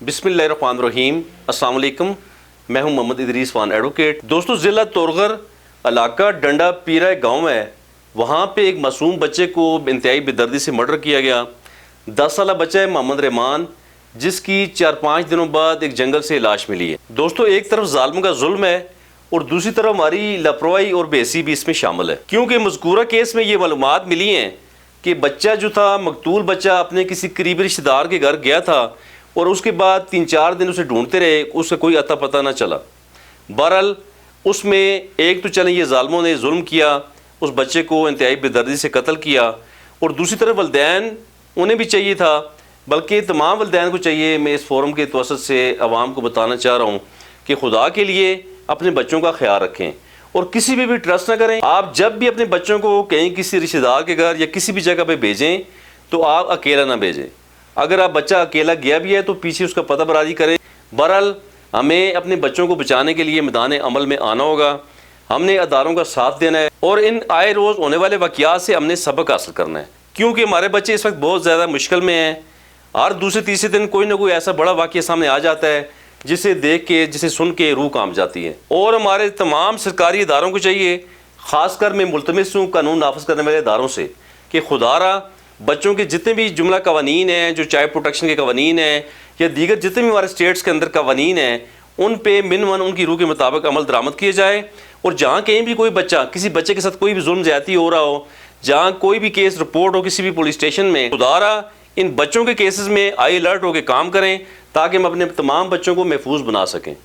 बिस्मिल्लाहिर्रहमानिर्रहीम। अस्सलाम वालेकुम। मैं हूं मोहम्मद इदरीस खान एडवोकेट। दोस्तों, ज़िला तोरगर इलाका डंडा पीरा एक गाँव है, वहाँ पे एक मासूम बच्चे को इंतहाई बेदर्दी से मर्डर किया गया। 10 साल बच्चा है मोहम्मद रहमान, जिसकी 4-5 दिनों बाद एक जंगल से लाश मिली है। दोस्तों, एक तरफ जालिम का जुल्म है और दूसरी तरफ हमारी लापरवाही और बेसी भी इसमें शामिल है, क्योंकि मज़कूरा केस में ये मालूमात मिली हैं कि बच्चा जो था, मकतूल बच्चा अपने किसी करीबी रिश्तेदार के घर गया था और उसके बाद 3-4 दिन उसे ढूंढते रहे, उसका कोई अता पता ना चला। बहरहाल उसमें एक तो चले ये जालिमों ने जुल्म किया, उस बच्चे को इंतहाई बेदर्दी से कत्ल किया, और दूसरी तरफ वलदैन उन्हें भी चाहिए था, बल्कि तमाम वलदैन को चाहिए। मैं इस फोरम के तवसत से आवाम को बताना चाह रहा हूँ कि खुदा के लिए अपने बच्चों का ख्याल रखें और किसी भी ट्रस्ट ना करें। आप जब भी अपने बच्चों को कहीं किसी रिश्तेदार के घर या किसी भी जगह पे भेजें तो आप अकेला ना भेजें। अगर आप बच्चा अकेला गया भी है तो पीछे उसका पता बरादी करें। बहरहाल हमें अपने बच्चों को बचाने के लिए मैदान अमल में आना होगा, हमने अदारों का साथ देना है और इन आए रोज़ होने वाले वाक़यात से हमने सबक हासिल करना है, क्योंकि हमारे बच्चे इस वक्त बहुत ज़्यादा मुश्किल में हैं। हर दूसरे तीसरे दिन कोई ना कोई ऐसा बड़ा वाक़या सामने आ जाता है जिसे देख के, जिसे सुन के रूह कांप जाती है। और हमारे तमाम सरकारी इदारों को चाहिए, ख़ासकर मैं मुल्तमिस हूँ कानून नाफिज करने वाले इदारों से, कि खुदारा बच्चों के जितने भी जुमला कवानीन हैं, जो चाइल्ड प्रोटेक्शन के कवानीन हैं या दीगर जितने भी हमारे स्टेट्स के अंदर कवानीन हैं, उन पे मिनमन उनकी रूह के मुताबिक अमल दरामद किए जाए। और जहाँ कहीं भी कोई बच्चा, किसी बच्चे के साथ कोई भी जुल्म ज़्यादती हो रहा हो, जहाँ कोई भी केस रिपोर्ट हो किसी भी पुलिस स्टेशन में, खुदारा इन बच्चों के केसेस में हाई अलर्ट होकर काम करें ताकि हम अपने तमाम बच्चों को महफूज बना सकें।